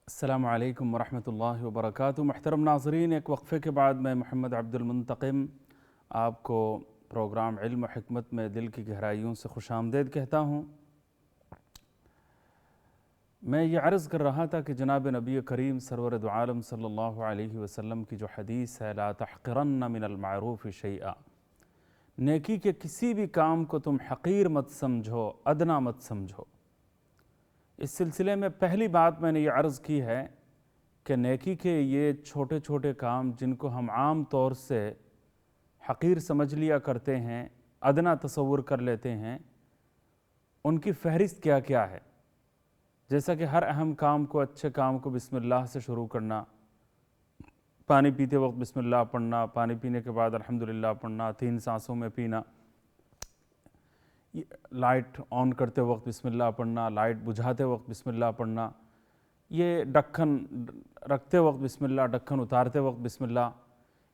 السلام علیکم ورحمۃ اللہ وبرکاتہ۔ محترم ناظرین، ایک وقفے کے بعد میں محمد عبد المنتقم آپ کو پروگرام علم و حکمت میں دل کی گہرائیوں سے خوش آمدید کہتا ہوں۔ میں یہ عرض کر رہا تھا کہ جناب نبی کریم سرور دو عالم صلی اللہ علیہ وسلم کی جو حدیث ہے لا تحقرن من المعروف شیئا، نیکی کے کسی بھی کام کو تم حقیر مت سمجھو، ادنا مت سمجھو۔ اس سلسلے میں پہلی بات میں نے یہ عرض کی ہے کہ نیکی کے یہ چھوٹے چھوٹے کام جن کو ہم عام طور سے حقیر سمجھ لیا کرتے ہیں، ادنا تصور کر لیتے ہیں، ان کی فہرست کیا کیا ہے۔ جیسا کہ ہر اہم کام کو، اچھے کام کو بسم اللہ سے شروع کرنا، پانی پیتے وقت بسم اللہ پڑھنا، پانی پینے کے بعد الحمدللہ پڑھنا، 3 سانسوں میں پینا، لائٹ آن کرتے وقت بسم اللہ پڑھنا، لائٹ بجھاتے وقت بسم اللہ پڑھنا، یہ ڈھکن رکھتے وقت بسم اللہ، ڈھکن اتارتے وقت بسم اللہ،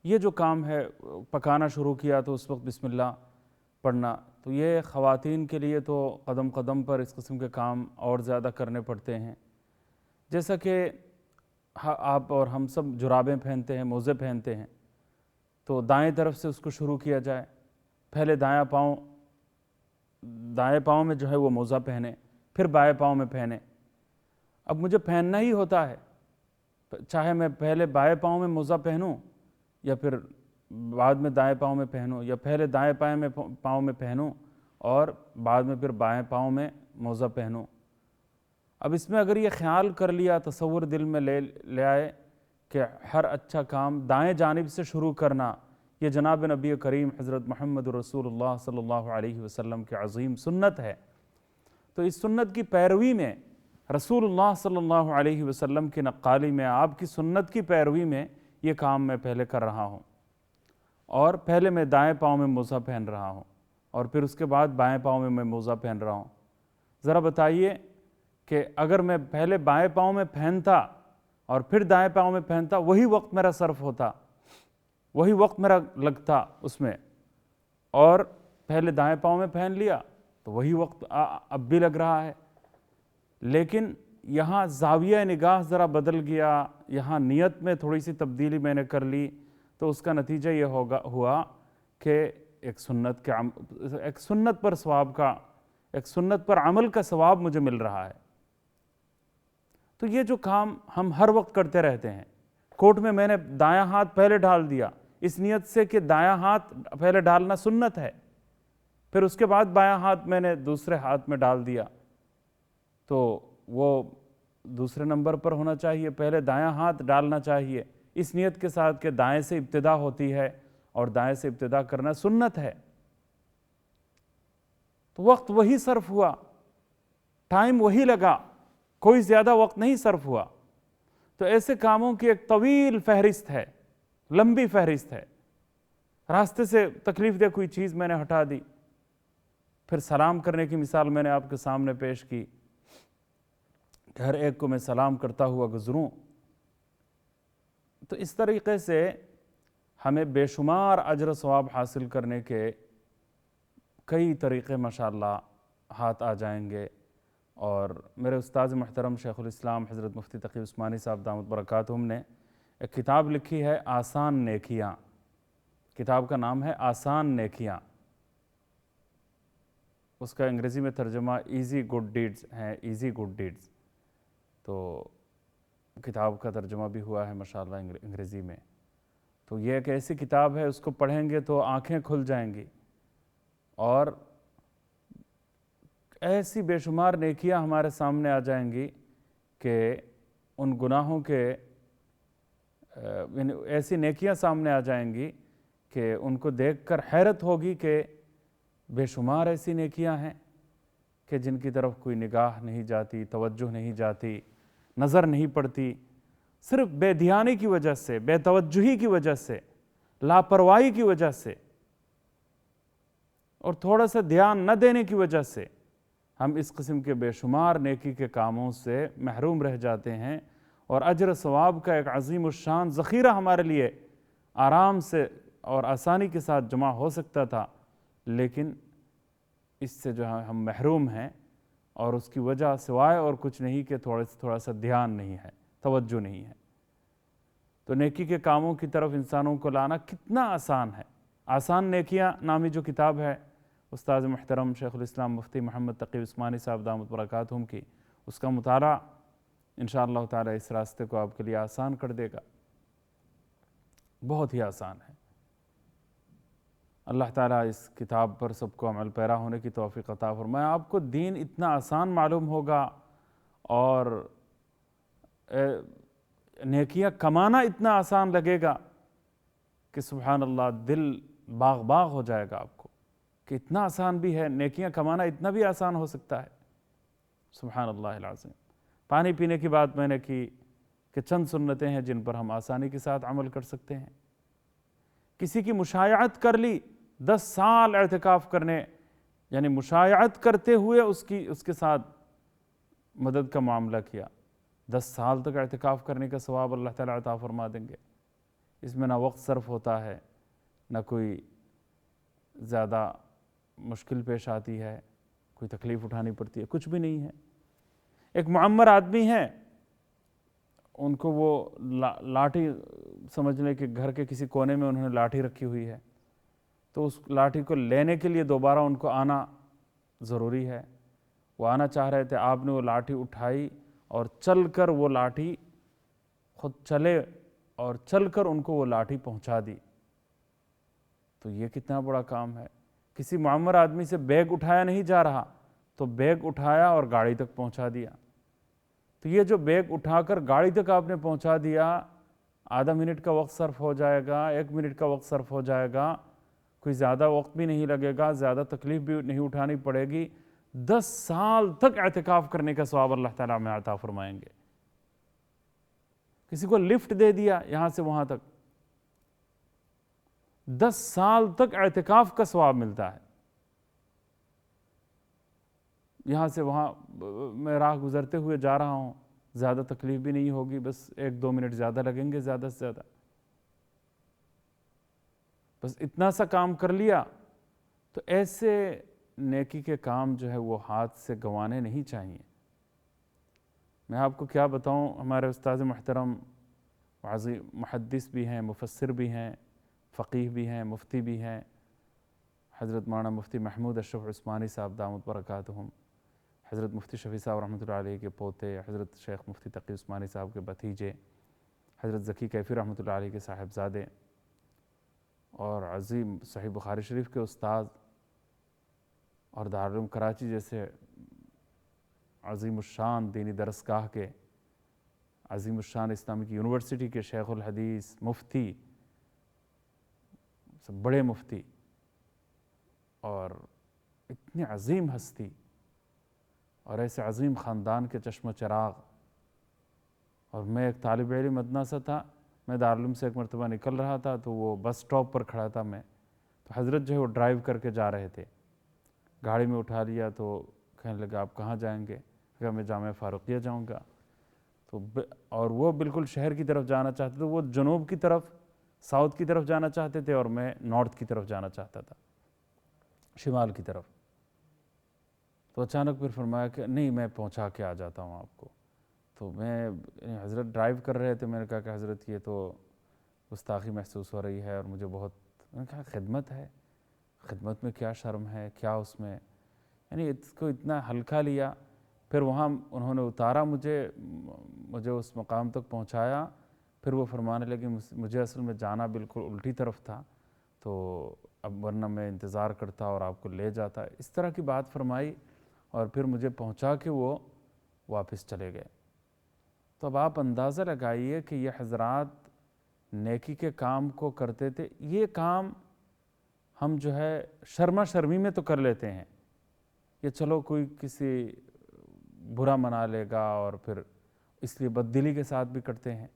یہ جو کام ہے، پکانا شروع کیا تو اس وقت بسم اللہ پڑھنا، تو یہ خواتین کے لیے تو قدم قدم پر اس قسم کے کام اور زیادہ کرنے پڑتے ہیں۔ جیسا کہ آپ اور ہم سب جرابیں پہنتے ہیں، موزے پہنتے ہیں، تو دائیں طرف سے اس کو شروع کیا جائے، پہلے دائیں پاؤں میں جو ہے وہ موزہ پہنے، پھر بائیں پاؤں میں پہنے۔ اب مجھے پہننا ہی ہوتا ہے، چاہے میں پہلے بائیں پاؤں میں موزہ پہنوں یا پھر بعد میں دائیں پاؤں میں پہنوں، یا پہلے دائیں پاؤں میں پہنوں اور بعد میں پھر بائیں پاؤں میں موزہ پہنوں۔ اب اس میں اگر یہ خیال کر لیا، تصور دل میں لے آئے کہ ہر اچھا کام دائیں جانب سے شروع کرنا، یہ جناب نبی کریم حضرت محمد رسول اللہ صلی اللہ علیہ وسلم کی عظیم سنت ہے، تو اس سنت کی پیروی میں، رسول اللہ صلی اللہ علیہ وسلم کی نقالی میں، آپ کی سنت کی پیروی میں یہ کام میں پہلے کر رہا ہوں، اور پہلے میں دائیں پاؤں میں موزہ پہن رہا ہوں اور پھر اس کے بعد بائیں پاؤں میں موزہ پہن رہا ہوں۔ ذرا بتائیے کہ اگر میں پہلے بائیں پاؤں میں پہنتا اور پھر دائیں پاؤں میں پہنتا، وہی وقت میرا صرف ہوتا، وہی وقت میرا لگتا اس میں، اور پہلے دائیں پاؤں میں پہن لیا تو وہی وقت اب بھی لگ رہا ہے۔ لیکن یہاں زاویہ نگاہ ذرا بدل گیا، یہاں نیت میں تھوڑی سی تبدیلی میں نے کر لی، تو اس کا نتیجہ یہ ہوا کہ ایک سنت پر ثواب کا، ایک سنت پر عمل کا ثواب مجھے مل رہا ہے۔ تو یہ جو کام ہم ہر وقت کرتے رہتے ہیں، کوٹ میں میں نے دایاں ہاتھ پہلے ڈال دیا اس نیت سے کہ دایاں ہاتھ پہلے ڈالنا سنت ہے، پھر اس کے بعد بایاں ہاتھ میں نے دوسرے ہاتھ میں ڈال دیا، تو وہ دوسرے نمبر پر ہونا چاہیے، پہلے دایاں ہاتھ ڈالنا چاہیے اس نیت کے ساتھ کہ دائیں سے ابتدا ہوتی ہے اور دائیں سے ابتدا کرنا سنت ہے۔ تو وقت وہی صرف ہوا، ٹائم وہی لگا، کوئی زیادہ وقت نہیں صرف ہوا۔ تو ایسے کاموں کی ایک طویل فہرست ہے، لمبی فہرست ہے۔ راستے سے تکلیف دہ کوئی چیز میں نے ہٹا دی، پھر سلام کرنے کی مثال میں نے آپ کے سامنے پیش کی کہ ہر ایک کو میں سلام کرتا ہوا گزروں۔ تو اس طریقے سے ہمیں بے شمار اجر و ثواب حاصل کرنے کے کئی طریقے ماشاءاللہ ہاتھ آ جائیں گے۔ اور میرے استاذ محترم شیخ الاسلام حضرت مفتی تقی عثمانی صاحب دامت برکاتہم نے ایک کتاب لکھی ہے آسان نیکیاں، کتاب کا نام ہے آسان نیکیاں، اس کا انگریزی میں ترجمہ ایزی گڈ ڈیڈز ہے، ایزی گڈ ڈیڈز، تو کتاب کا ترجمہ بھی ہوا ہے ماشاءاللہ انگریزی میں۔ تو یہ ایک ایسی کتاب ہے، اس کو پڑھیں گے تو آنکھیں کھل جائیں گی، اور ایسی بے شمار نیکیاں ہمارے سامنے آ جائیں گی کہ ان گناہوں کے ایسی نیکیاں سامنے آ جائیں گی کہ ان کو دیکھ کر حیرت ہوگی کہ بے شمار ایسی نیکیاں ہیں کہ جن کی طرف کوئی نگاہ نہیں جاتی، توجہ نہیں جاتی، نظر نہیں پڑتی، صرف بے دھیانی کی وجہ سے، بے توجہی کی وجہ سے، لاپرواہی کی وجہ سے اور تھوڑا سا دھیان نہ دینے کی وجہ سے ہم اس قسم کے بے شمار نیکی کے کاموں سے محروم رہ جاتے ہیں، اور اجر ثواب کا ایک عظیم الشان ذخیرہ ہمارے لیے آرام سے اور آسانی کے ساتھ جمع ہو سکتا تھا، لیکن اس سے جو ہم محروم ہیں، اور اس کی وجہ سوائے اور کچھ نہیں کہ تھوڑا سا دھیان نہیں ہے، توجہ نہیں ہے۔ تو نیکی کے کاموں کی طرف انسانوں کو لانا کتنا آسان ہے۔ آسان نیکیاں نامی جو کتاب ہے استاد محترم شیخ الاسلام مفتی محمد تقی عثمانی صاحب دامت برکاتہم کی، اس کا مطالعہ انشاءاللہ تعالی اس راستے کو آپ کے لیے آسان کر دے گا، بہت ہی آسان ہے۔ اللہ تعالیٰ اس کتاب پر سب کو عمل پیرا ہونے کی توفیق عطا فرمائے۔ آپ کو دین اتنا آسان معلوم ہوگا اور نیکیاں کمانا اتنا آسان لگے گا کہ سبحان اللہ دل باغ باغ ہو جائے گا آپ کو کہ اتنا آسان بھی ہے، نیکیاں کمانا اتنا بھی آسان ہو سکتا ہے۔ سبحان اللہ العظیم۔ پانی پینے کی بات میں نے کی کہ چند سنتیں ہیں جن پر ہم آسانی کے ساتھ عمل کر سکتے ہیں۔ کسی کی مشایعت کر لی، 10 سال اعتکاف کرنے، یعنی مشایعت کرتے ہوئے اس کے ساتھ مدد کا معاملہ کیا، 10 سال تک اعتکاف کرنے کا ثواب اللہ تعالیٰ عطا فرما دیں گے۔ اس میں نہ وقت صرف ہوتا ہے، نہ کوئی زیادہ مشکل پیش آتی ہے، کوئی تکلیف اٹھانی پڑتی ہے، کچھ بھی نہیں ہے۔ ایک معمر آدمی ہے، ان کو وہ لاٹھی سمجھ لیں کہ گھر کے کسی کونے میں انہوں نے لاٹھی رکھی ہوئی ہے، تو اس لاٹھی کو لینے کے لیے دوبارہ ان کو آنا ضروری ہے۔ وہ آنا چاہ رہے تھے، آپ نے وہ لاٹھی اٹھائی اور چل کر وہ لاٹھی خود چلے اور چل کر ان کو وہ لاٹھی پہنچا دی۔ تو یہ کتنا بڑا کام ہے۔ کسی معمر آدمی سے بیگ اٹھایا نہیں جا رہا تو بیگ اٹھایا اور گاڑی تک پہنچا دیا۔ تو یہ جو بیگ اٹھا کر گاڑی تک آپ نے پہنچا دیا، آدھا منٹ کا وقت صرف ہو جائے گا، 1 منٹ کا وقت صرف ہو جائے گا، کوئی زیادہ وقت بھی نہیں لگے گا، زیادہ تکلیف بھی نہیں اٹھانی پڑے گی، 10 سال تک اعتکاف کرنے کا ثواب اللہ تعالیٰ میں عطا فرمائیں گے۔ کسی کو لفٹ دے دیا یہاں سے وہاں تک، 10 سال تک اعتکاف کا ثواب ملتا ہے۔ یہاں سے وہاں میں راہ گزرتے ہوئے جا رہا ہوں، زیادہ تکلیف بھی نہیں ہوگی، بس 1-2 منٹ زیادہ لگیں گے زیادہ سے زیادہ، بس اتنا سا کام کر لیا۔ تو ایسے نیکی کے کام جو ہے وہ ہاتھ سے گنوانے نہیں چاہیے۔ میں آپ کو کیا بتاؤں، ہمارے استاد محترم عظیم محدث بھی ہیں، مفسر بھی ہیں، فقیہ بھی ہیں، مفتی بھی ہیں، حضرت مولانا مفتی محمود اشرف عثمانی صاحب دامت برکاتہم، حضرت مفتی شفیع صاحب رحمۃ اللہ علیہ کے پوتے، حضرت شیخ مفتی تقی عثمانی صاحب کے بھتیجے، حضرت ذکی کیفی رحمۃ اللہ علیہ کے صاحبزادے، اور عظیم صحیح بخاری شریف کے استاد، اور دارالعلوم کراچی جیسے عظیم الشان دینی درسگاہ کے، عظیم الشان اسلامک یونیورسٹی کے شیخ الحدیث، مفتی، سب بڑے مفتی، اور اتنی عظیم ہستی اور ایسے عظیم خاندان کے چشم و چراغ۔ اور میں ایک طالب علم ادنا سا تھا، میں دارالعلوم سے ایک مرتبہ نکل رہا تھا تو وہ بس سٹاپ پر کھڑا تھا میں، تو حضرت جو ہے وہ ڈرائیو کر کے جا رہے تھے، گاڑی میں اٹھا لیا تو کہنے لگا آپ کہاں جائیں گے؟ کہ میں جامعہ فاروقیہ جاؤں گا۔ تو اور وہ بالکل شہر کی طرف جانا چاہتے تھے، وہ جنوب کی طرف، ساؤتھ کی طرف جانا چاہتے تھے، اور میں نارتھ کی طرف جانا چاہتا تھا، شمال کی طرف۔ تو اچانک پھر فرمایا کہ نہیں میں پہنچا کے آ جاتا ہوں آپ کو۔ تو میں حضرت ڈرائیو کر رہے تھے، میں نے کہا کہ حضرت یہ تو گستاخی محسوس ہو رہی ہے، اور مجھے بہت، میں نے کہا خدمت ہے، خدمت میں کیا شرم ہے، کیا اس میں، یعنی اس کو اتنا ہلکا لیا۔ پھر وہاں انہوں نے اتارا مجھے اس مقام تک پہنچایا، پھر وہ فرمانے لگے مجھے اصل میں جانا بالکل الٹی طرف تھا، تو اب ورنہ میں انتظار کرتا اور آپ کو لے جاتا، اس طرح کی بات فرمائی، اور پھر مجھے پہنچا کے وہ واپس چلے گئے۔ تو اب آپ اندازہ لگائیے کہ یہ حضرات نیکی کے کام کو کرتے تھے۔ یہ کام ہم جو ہے شرما شرمی میں تو کر لیتے ہیں، یہ چلو کوئی کسی برا منا لے گا اور پھر اس لیے بددلی کے ساتھ بھی کرتے ہیں۔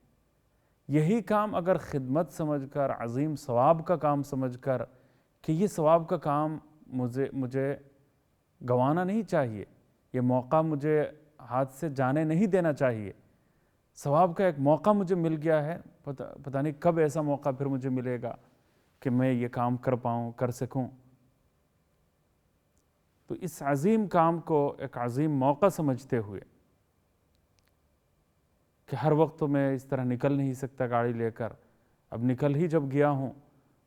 یہی کام اگر خدمت سمجھ کر، عظیم ثواب کا کام سمجھ کر کہ یہ ثواب کا کام مجھے گنوانا نہیں چاہیے، یہ موقع مجھے ہاتھ سے جانے نہیں دینا چاہیے، ثواب کا ایک موقع مجھے مل گیا ہے، پتہ نہیں کب ایسا موقع پھر مجھے ملے گا کہ میں یہ کام کر پاؤں، کر سکوں۔ تو اس عظیم کام کو ایک عظیم موقع سمجھتے ہوئے کہ ہر وقت تو میں اس طرح نکل نہیں سکتا گاڑی لے کر، اب نکل ہی جب گیا ہوں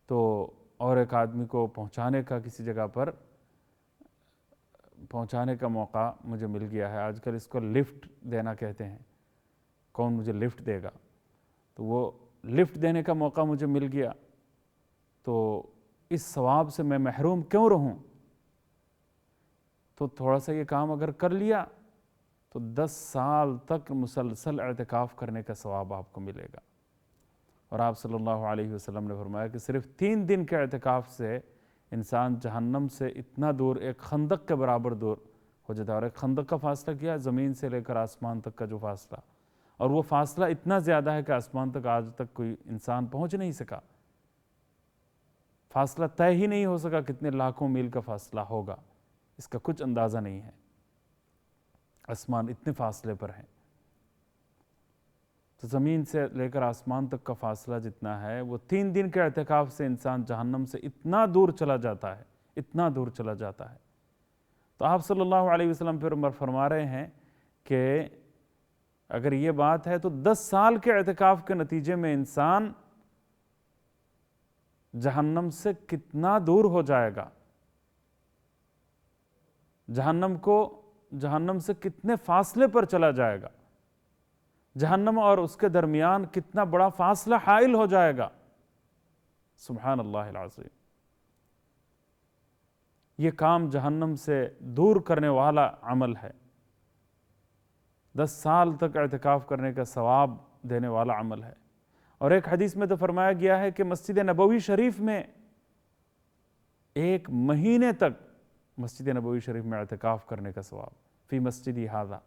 تو اور ایک آدمی کو پہنچانے کا، کسی جگہ پر پہنچانے کا موقع مجھے مل گیا ہے۔ آج کل اس کو لفٹ دینا کہتے ہیں، کون مجھے لفٹ دے گا، تو وہ لفٹ دینے کا موقع مجھے مل گیا، تو اس ثواب سے میں محروم کیوں رہوں؟ تو تھوڑا سا یہ کام اگر کر لیا تو 10 سال تک مسلسل اعتکاف کرنے کا ثواب آپ کو ملے گا۔ اور آپ صلی اللہ علیہ وسلم نے فرمایا کہ صرف 3 دن کے اعتکاف سے انسان جہنم سے اتنا دور، ایک خندق کے برابر دور ہو جاتا ہے۔ اور ایک خندق کا فاصلہ کیا ہے؟ زمین سے لے کر آسمان تک کا جو فاصلہ، اور وہ فاصلہ اتنا زیادہ ہے کہ آسمان تک آج تک کوئی انسان پہنچ نہیں سکا، فاصلہ طے ہی نہیں ہو سکا کتنے لاکھوں میل کا فاصلہ ہوگا، اس کا کچھ اندازہ نہیں ہے، آسمان اتنے فاصلے پر ہیں۔ تو زمین سے لے کر آسمان تک کا فاصلہ جتنا ہے، وہ 3 دن کے اعتکاف سے انسان جہنم سے اتنا دور چلا جاتا ہے، اتنا دور چلا جاتا ہے۔ تو آپ صلی اللہ علیہ وسلم پھر فرما رہے ہیں کہ اگر یہ بات ہے تو 10 سال کے اعتکاف کے نتیجے میں انسان جہنم سے کتنا دور ہو جائے گا، جہنم سے کتنے فاصلے پر چلا جائے گا، جہنم اور اس کے درمیان کتنا بڑا فاصلہ حائل ہو جائے گا۔ سبحان اللہ العظیم۔ یہ کام جہنم سے دور کرنے والا عمل ہے، 10 سال تک اعتکاف کرنے کا ثواب دینے والا عمل ہے۔ اور ایک حدیث میں تو فرمایا گیا ہے کہ مسجد نبوی شریف میں 1 مہینے تک مسجد نبوی شریف میں اعتکاف کرنے کا ثواب، فی مسجدی ھذا،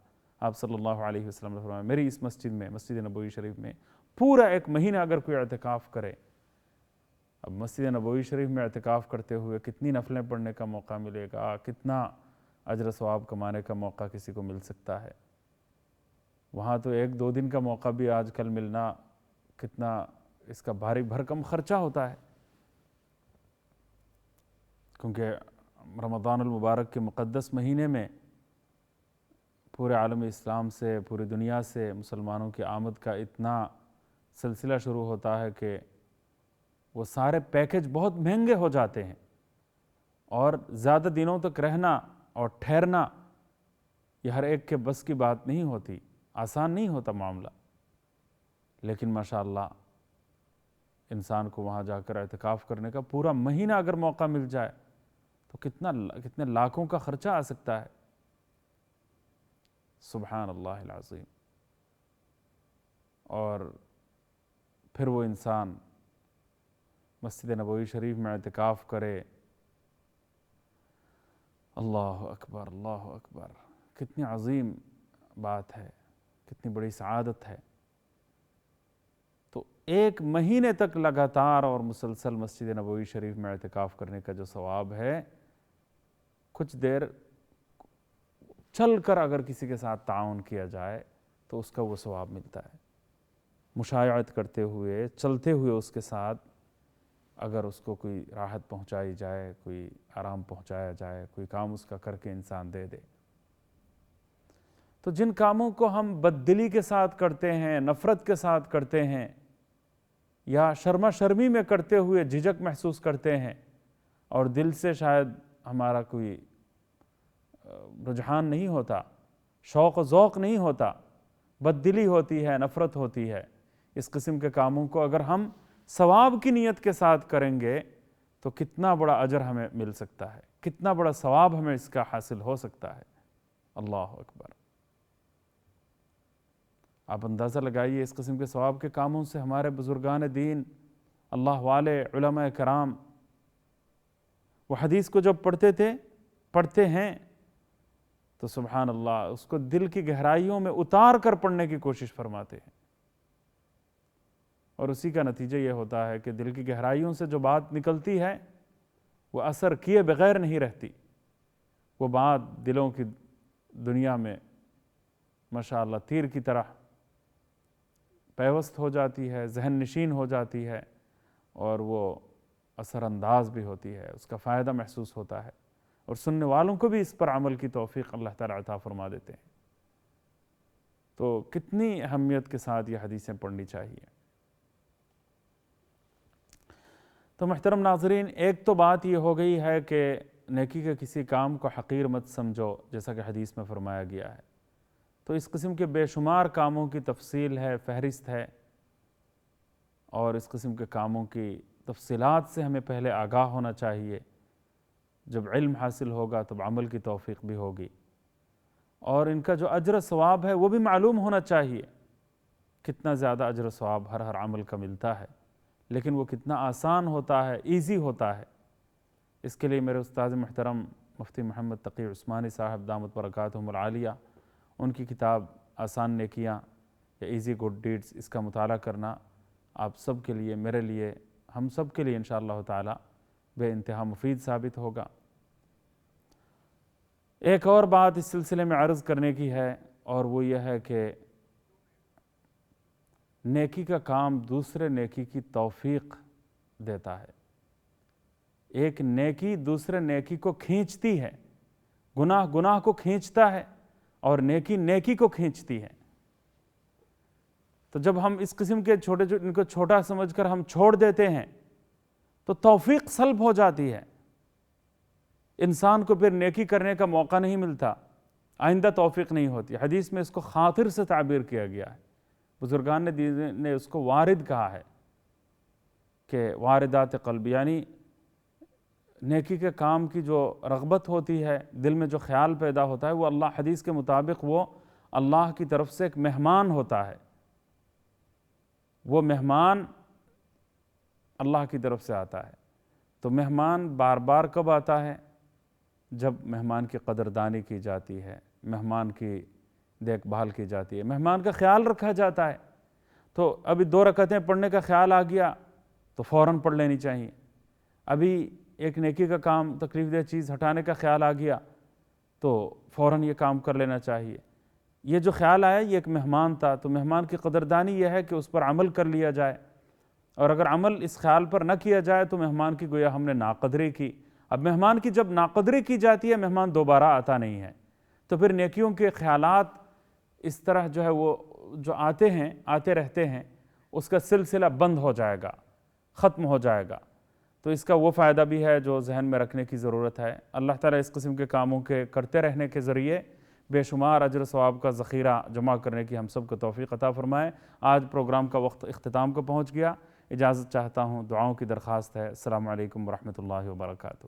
آپ صلی اللہ علیہ وسلم نے فرمایا میری اس مسجد میں، مسجد نبوی شریف میں پورا 1 مہینہ اگر کوئی اعتکاف کرے، اب مسجد نبوی شریف میں اعتکاف کرتے ہوئے کتنی نفلیں پڑھنے کا موقع ملے گا، کتنا اجر و ثواب کمانے کا موقع کسی کو مل سکتا ہے۔ وہاں تو 1-2 دن کا موقع بھی آج کل ملنا کتنا اس کا بھاری بھرکم خرچہ ہوتا ہے، کیونکہ رمضان المبارک کے مقدس مہینے میں پورے عالم اسلام سے، پوری دنیا سے مسلمانوں کی آمد کا اتنا سلسلہ شروع ہوتا ہے کہ وہ سارے پیکج بہت مہنگے ہو جاتے ہیں، اور زیادہ دنوں تک رہنا اور ٹھہرنا یہ ہر ایک کے بس کی بات نہیں ہوتی، آسان نہیں ہوتا معاملہ، لیکن ماشاءاللہ انسان کو وہاں جا کر اعتکاف کرنے کا پورا مہینہ اگر موقع مل جائے تو کتنے لاکھوں کا خرچہ آ سکتا ہے۔ سبحان اللہ العظیم۔ اور پھر وہ انسان مسجد نبوی شریف میں اعتکاف کرے، اللہ اکبر، اللہ اکبر، کتنی عظیم بات ہے، کتنی بڑی سعادت ہے۔ تو 1 مہینے تک لگاتار اور مسلسل مسجد نبوی شریف میں اعتکاف کرنے کا جو ثواب ہے، کچھ دیر چل کر اگر کسی کے ساتھ تعاون کیا جائے تو اس کا وہ ثواب ملتا ہے۔ مشایعت کرتے ہوئے، چلتے ہوئے اس کے ساتھ اگر اس کو کوئی راحت پہنچائی جائے، کوئی آرام پہنچایا جائے، کوئی کام اس کا کر کے انسان دے دے، تو جن کاموں کو ہم بددلی کے ساتھ کرتے ہیں، نفرت کے ساتھ کرتے ہیں، یا شرما شرمی میں کرتے ہوئے جھجک محسوس کرتے ہیں، اور دل سے شاید ہمارا کوئی رجحان نہیں ہوتا، شوق و ذوق نہیں ہوتا، بددلی ہوتی ہے، نفرت ہوتی ہے، اس قسم کے کاموں کو اگر ہم ثواب کی نیت کے ساتھ کریں گے تو کتنا بڑا اجر ہمیں مل سکتا ہے، کتنا بڑا ثواب ہمیں اس کا حاصل ہو سکتا ہے۔ اللہ اکبر۔ آپ اندازہ لگائیے اس قسم کے ثواب کے کاموں سے ہمارے بزرگان دین، اللہ والے، علماء کرام، وہ حدیث کو جب پڑھتے ہیں تو سبحان اللہ اس کو دل کی گہرائیوں میں اتار کر پڑھنے کی کوشش فرماتے ہیں، اور اسی کا نتیجہ یہ ہوتا ہے کہ دل کی گہرائیوں سے جو بات نکلتی ہے وہ اثر کیے بغیر نہیں رہتی، وہ بات دلوں کی دنیا میں ماشاءاللہ تیر کی طرح پیوست ہو جاتی ہے، ذہن نشین ہو جاتی ہے، اور وہ اثر انداز بھی ہوتی ہے، اس کا فائدہ محسوس ہوتا ہے، اور سننے والوں کو بھی اس پر عمل کی توفیق اللہ تعالیٰ عطا فرما دیتے ہیں۔ تو کتنی اہمیت کے ساتھ یہ حدیثیں پڑھنی چاہیے۔ تو محترم ناظرین، ایک تو بات یہ ہو گئی ہے کہ نیکی کے کسی کام کو حقیر مت سمجھو، جیسا کہ حدیث میں فرمایا گیا ہے۔ تو اس قسم کے بے شمار کاموں کی تفصیل ہے، فہرست ہے، اور اس قسم کے کاموں کی تفصیلات سے ہمیں پہلے آگاہ ہونا چاہیے۔ جب علم حاصل ہوگا تب عمل کی توفیق بھی ہوگی، اور ان کا جو اجر و ثواب ہے وہ بھی معلوم ہونا چاہیے۔ کتنا زیادہ اجر و ثواب ہر عمل کا ملتا ہے، لیکن وہ کتنا آسان ہوتا ہے، ایزی ہوتا ہے۔ اس کے لیے میرے استاد محترم مفتی محمد تقی عثمانی صاحب دامت برکاتہم العالیہ، ان کی کتاب آسان نیکیاں یا ایزی گڈ ڈیڈز، اس کا مطالعہ کرنا آپ سب کے لیے، میرے لیے، ہم سب کے لیے انشاءاللہ تعالی بے انتہا مفید ثابت ہوگا۔ ایک اور بات اس سلسلے میں عرض کرنے کی ہے، اور وہ یہ ہے کہ نیکی کا کام دوسرے نیکی کی توفیق دیتا ہے۔ ایک نیکی دوسرے نیکی کو کھینچتی ہے، گناہ کو کھینچتا ہے، اور نیکی نیکی کو کھینچتی ہے۔ تو جب ہم اس قسم کے ان کو چھوٹا سمجھ کر ہم چھوڑ دیتے ہیں تو توفیق سلب ہو جاتی ہے، انسان کو پھر نیکی کرنے کا موقع نہیں ملتا، آئندہ توفیق نہیں ہوتی۔ حدیث میں اس کو خاطر سے تعبیر کیا گیا ہے، بزرگان نے اس کو وارد کہا ہے کہ واردات قلب، یعنی نیکی کے کام کی جو رغبت ہوتی ہے، دل میں جو خیال پیدا ہوتا ہے، وہ اللہ حدیث کے مطابق وہ اللہ کی طرف سے ایک مہمان ہوتا ہے۔ وہ مہمان اللہ کی طرف سے آتا ہے۔ تو مہمان بار بار کب آتا ہے؟ جب مہمان کی قدردانی کی جاتی ہے، مہمان کی دیکھ بھال کی جاتی ہے، مہمان کا خیال رکھا جاتا ہے۔ تو ابھی 2 رکعتیں پڑھنے کا خیال آ گیا تو فوراً پڑھ لینی چاہیے۔ ابھی ایک نیکی کا کام، تکلیف دہ چیز ہٹانے کا خیال آ گیا تو فوراً یہ کام کر لینا چاہیے۔ یہ جو خیال آیا یہ ایک مہمان تھا، تو مہمان کی قدردانی یہ ہے کہ اس پر عمل کر لیا جائے، اور اگر عمل اس خیال پر نہ کیا جائے تو مہمان کی گویا ہم نے ناقدری کی۔ اب مہمان کی جب ناقدری کی جاتی ہے، مہمان دوبارہ آتا نہیں ہے، تو پھر نیکیوں کے خیالات اس طرح جو ہے وہ جو آتے رہتے ہیں، اس کا سلسلہ بند ہو جائے گا، ختم ہو جائے گا۔ تو اس کا وہ فائدہ بھی ہے جو ذہن میں رکھنے کی ضرورت ہے۔ اللہ تعالیٰ اس قسم کے کاموں کے کرتے رہنے کے ذریعے بے شمار اجر و ثواب کا ذخیرہ جمع کرنے کی ہم سب کو توفیق عطا فرمائے۔ آج پروگرام کا وقت اختتام کو پہنچ گیا، اجازت چاہتا ہوں، دعاؤں کی درخواست ہے۔ السلام علیکم ورحمۃ اللہ وبرکاتہ۔